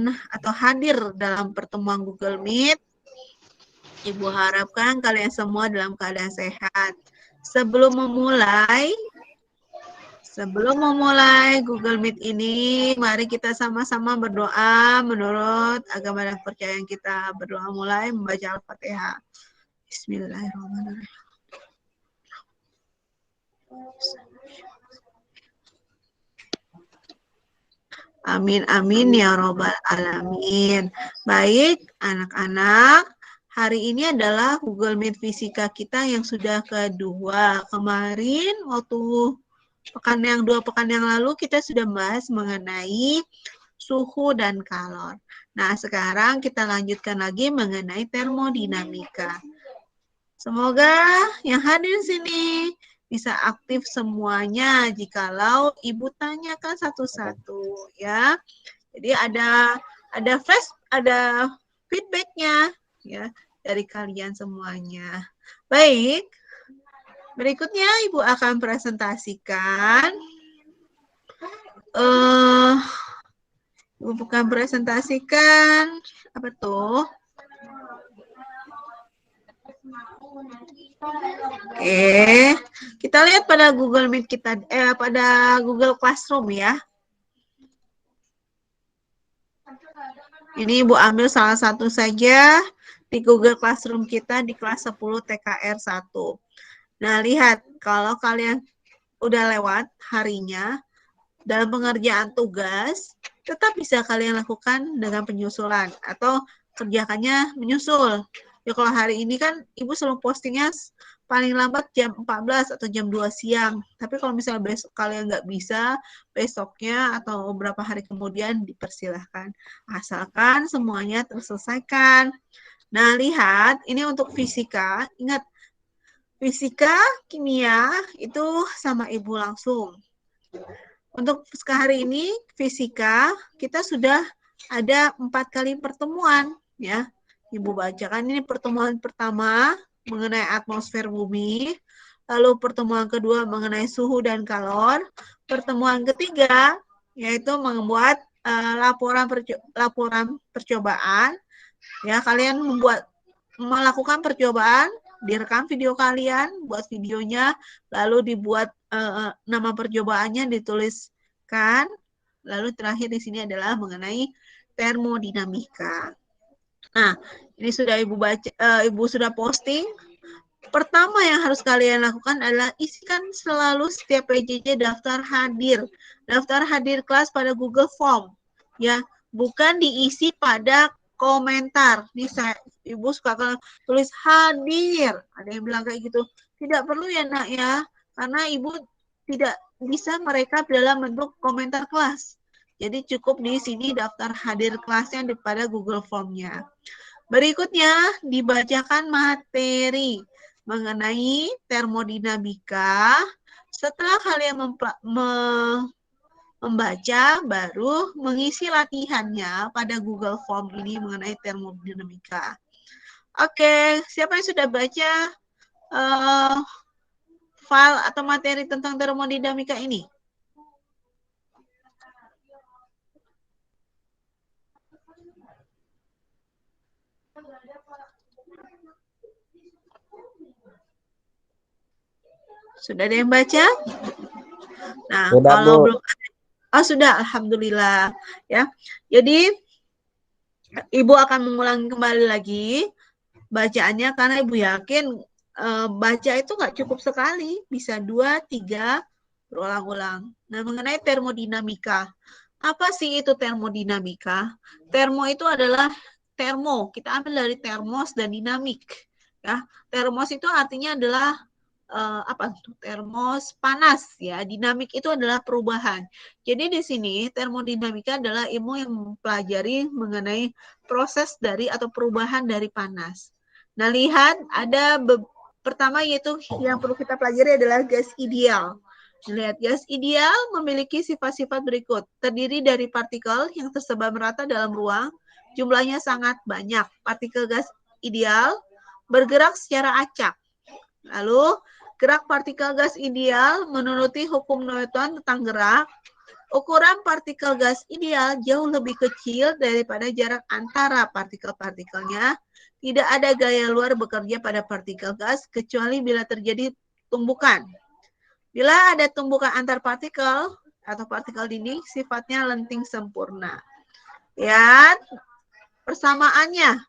atau hadir dalam pertemuan Google Meet. Ibu harapkan kalian semua dalam keadaan sehat. Sebelum memulai Google Meet ini, mari kita sama-sama berdoa menurut agama dan kepercayaan kita. Berdoa mulai membaca Al-Fatihah. Bismillahirrahmanirrahim. Amin, amin ya robbal alamin. Baik, anak-anak. Hari ini adalah Google Meet Fisika kita yang sudah kedua. Kemarin waktu dua pekan yang lalu kita sudah bahas mengenai suhu dan kalor. Nah, sekarang kita lanjutkan lagi mengenai termodinamika. Semoga yang hadir sini bisa aktif semuanya jikalau Ibu tanyakan satu-satu ya. Jadi ada feedbacknya ya dari kalian semuanya. Baik. Berikutnya Ibu akan presentasikan apa tuh? Oke, kita lihat pada Google Meet kita, pada Google Classroom ya. Ini Ibu ambil salah satu saja di Google Classroom kita di kelas 10 TKR 1. Nah, lihat kalau kalian udah lewat harinya dalam pengerjaan tugas, tetap bisa kalian lakukan dengan penyusulan atau kerjakannya menyusul. Ya kalau hari ini kan Ibu selalu postingnya paling lambat jam 14 atau jam 2 siang. Tapi kalau misalnya besok kalian nggak bisa, besoknya atau beberapa hari kemudian dipersilahkan. Asalkan semuanya terselesaikan. Nah, lihat ini untuk fisika. Ingat, fisika, kimia itu sama Ibu langsung. Untuk hari ini fisika kita sudah ada 4 kali pertemuan ya. Ibu bacakan ini pertemuan pertama mengenai atmosfer bumi, lalu pertemuan kedua mengenai suhu dan kalor, pertemuan ketiga yaitu membuat laporan percobaan. Ya, kalian melakukan percobaan, direkam video kalian, buat videonya, lalu dibuat nama percobaannya dituliskan, lalu terakhir di sini adalah mengenai termodinamika. Nah, ini sudah Ibu sudah posting. Pertama yang harus kalian lakukan adalah isikan selalu setiap PJJ daftar hadir kelas pada Google Form, ya, bukan diisi pada komentar. Nih Ibu suka tulis hadir, ada yang bilang kayak gitu. Tidak perlu ya nak ya, karena Ibu tidak bisa merekap dalam bentuk komentar kelas. Jadi cukup di sini daftar hadir kelasnya pada Google Form-nya. Berikutnya dibacakan materi mengenai termodinamika. Setelah kalian membaca, baru mengisi latihannya pada Google Form ini mengenai termodinamika. Oke, siapa yang sudah baca file atau materi tentang termodinamika ini? Sudah ada yang baca? Nah, sudah, kalau Bu. Belum ada, sudah, alhamdulillah ya. Jadi Ibu akan mengulangi kembali lagi bacaannya karena Ibu yakin baca itu nggak cukup sekali, bisa 2, 3 berulang-ulang. Nah, mengenai termodinamika, apa sih itu termodinamika? Termo itu adalah kita ambil dari termos dan dinamik. Ya, termos itu artinya adalah termos panas ya. Dinamik itu adalah perubahan. Jadi di sini termodinamika adalah ilmu yang mempelajari mengenai proses dari atau perubahan dari panas. Nah, lihat ada pertama yaitu yang perlu kita pelajari adalah gas ideal. Lihat, gas ideal memiliki sifat-sifat berikut. Terdiri dari partikel yang tersebar merata dalam ruang, jumlahnya sangat banyak. Partikel gas ideal bergerak secara acak. Lalu, gerak partikel gas ideal menuruti hukum Newton tentang gerak. Ukuran partikel gas ideal jauh lebih kecil daripada jarak antara partikel-partikelnya. Tidak ada gaya luar bekerja pada partikel gas kecuali bila terjadi tumbukan. Bila ada tumbukan antar partikel atau partikel dinding, sifatnya lenting sempurna. Lihat persamaannya.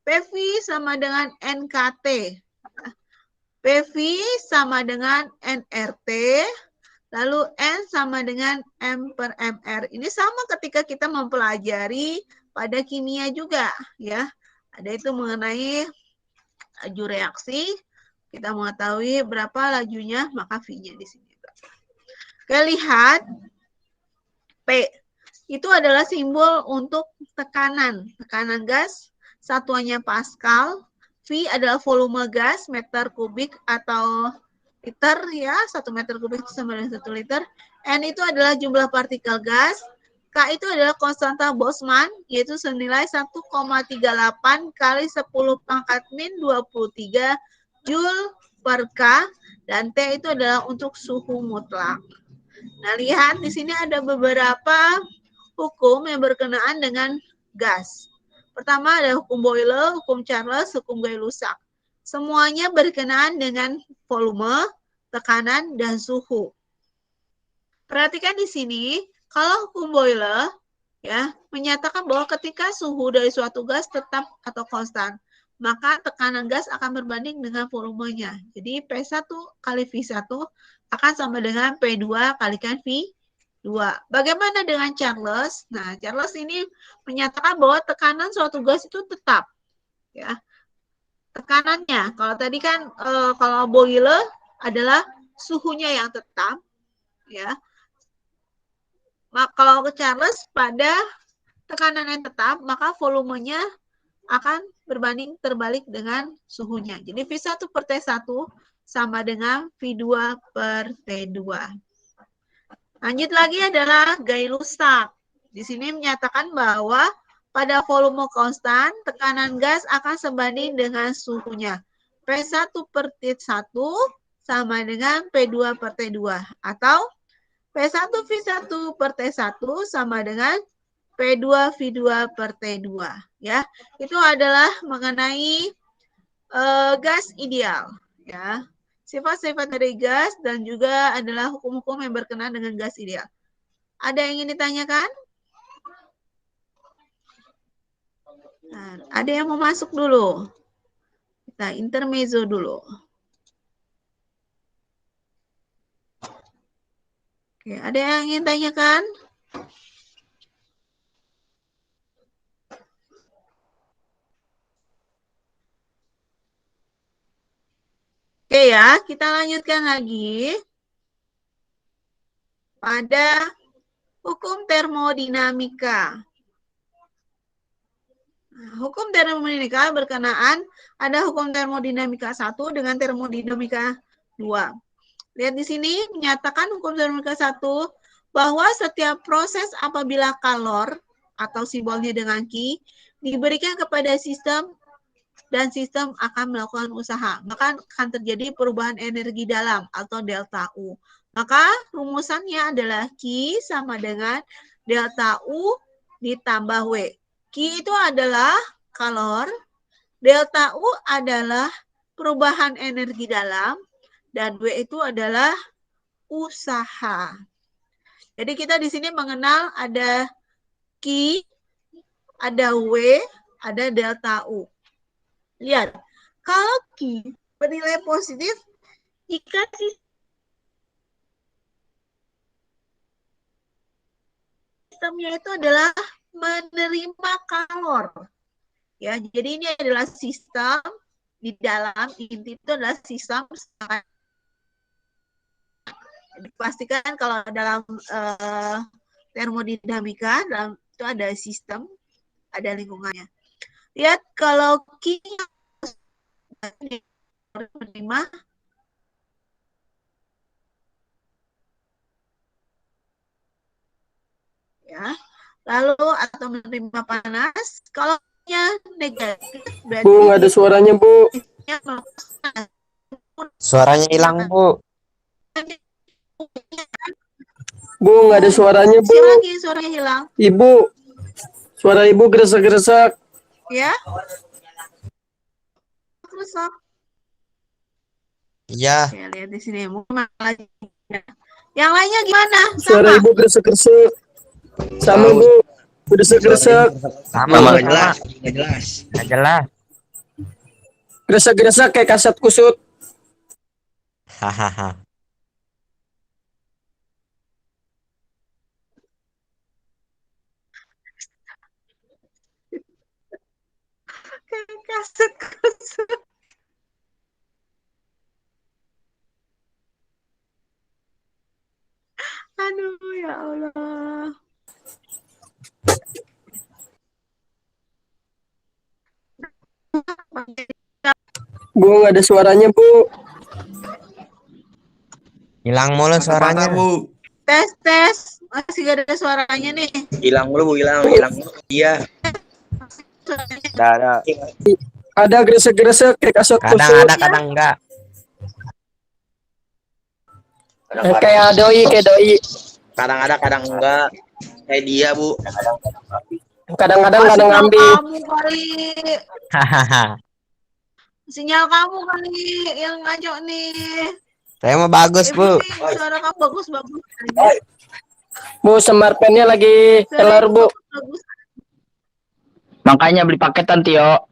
PV sama dengan NKT. PV sama dengan nRT. Lalu N sama dengan M per MR. Ini sama ketika kita mempelajari pada kimia juga, ya. Ada itu mengenai laju reaksi. Kita mengetahui berapa lajunya, maka V-nya di sini. Kita lihat P. Itu adalah simbol untuk tekanan. Tekanan gas, satuannya Pascal. V adalah volume gas, meter kubik atau liter, ya, 1 meter kubik sama dengan 1 liter. N itu adalah jumlah partikel gas. K itu adalah konstanta Boltzmann, yaitu senilai 1,38 kali 10 pangkat min 23 Joule per K. Dan T itu adalah untuk suhu mutlak. Nah, lihat di sini ada beberapa hukum yang berkenaan dengan gas. Pertama ada hukum Boyle, hukum Charles, hukum Gay-Lussac. Semuanya berkenaan dengan volume, tekanan, dan suhu. Perhatikan di sini, kalau hukum Boyle ya menyatakan bahwa ketika suhu dari suatu gas tetap atau konstan, maka tekanan gas akan berbanding dengan volumenya. Jadi P1 kali V1 akan sama dengan P2 kalikan V2. Bagaimana dengan Charles? Nah, Charles ini menyatakan bahwa tekanan suatu gas itu tetap. Ya. Tekanannya, kalau tadi kan kalau Boyle adalah suhunya yang tetap. Ya. Kalau ke Charles pada tekanan yang tetap, maka volumenya akan berbanding terbalik dengan suhunya. Jadi V1 per T1 sama dengan V2 per T2. Lanjut lagi adalah Gay-Lussac. Di sini menyatakan bahwa pada volume konstan, tekanan gas akan sebanding dengan suhunya. P1 per T1 sama dengan P2 per T2. Atau P1 V1 per T1 sama dengan P2 V2 per T2. Ya, itu adalah mengenai gas ideal. Ya, sifat-sifat dari gas dan juga adalah hukum-hukum yang berkenaan dengan gas ideal. Ada yang ingin ditanyakan? Nah, ada yang mau masuk dulu? Kita intermezzo dulu. Oke, ada yang ingin tanyakan? Oke ya, kita lanjutkan lagi pada hukum termodinamika. Nah, hukum termodinamika berkenaan ada hukum termodinamika 1 dengan termodinamika 2. Lihat di sini menyatakan hukum termodinamika 1 bahwa setiap proses apabila kalor atau simbolnya dengan Q diberikan kepada sistem dan sistem akan melakukan usaha, maka akan terjadi perubahan energi dalam atau delta U. Maka rumusannya adalah Q sama dengan delta U ditambah W. Q itu adalah kalor, delta U adalah perubahan energi dalam, dan W itu adalah usaha. Jadi kita di sini mengenal ada Q, ada W, ada delta U. Lihat, kalau Q bernilai positif, jika sistemnya itu adalah menerima kalor. Ya, jadi ini adalah sistem di dalam inti itu adalah sistem. Dipastikan kalau dalam termodinamika dalam itu ada sistem, ada lingkungannya. Lihat kalau Q menerima ya, lalu atau menerima panas, kalau negatif berarti Bu, nggak ada suaranya, Bu. Suaranya hilang, Bu. Bu, nggak ada suaranya, Bu. Siapa lagi suaranya hilang? Ibu, suara ibu gresek-gresek. Ya? Rusak. Iya. Ya, lihat di sini. Mana lagi? Yang lainnya gimana? Suara Sama? ibu gresek-gresek. Sama, Bu. Gresek-gresek. Sama, Nggak sama. jelas, nggak jelas. Nggak jelas. Gresek-gresek kayak kaset kusut. Hahaha. Kayak kaset kusut. Aduh, ya Allah. Bu, nggak ada suaranya, Bu. Hilang mulu Patah-patah, suaranya. Bu. Tes, tes. Masih gak ada suaranya nih. Hilang mulu, Bu. Hilang mulu. Iya. Ada. Ada gresek-gresek kayak kaset Kadang kusut. ada, kadang enggak. Kayak doi. Kadang ada, kadang enggak. Kayak dia, Bu. Kadang-kadang kadang Sinyal ngambil. kamu kali. Hahaha. Sinyal kamu kali yang ngaco nih. Saya mah bagus, Bu. Nih, suara kamu bagus-bagus. Bu, smartphone-nya lagi Suara teler, Bu. bagus. Makanya beli paketan, Tio.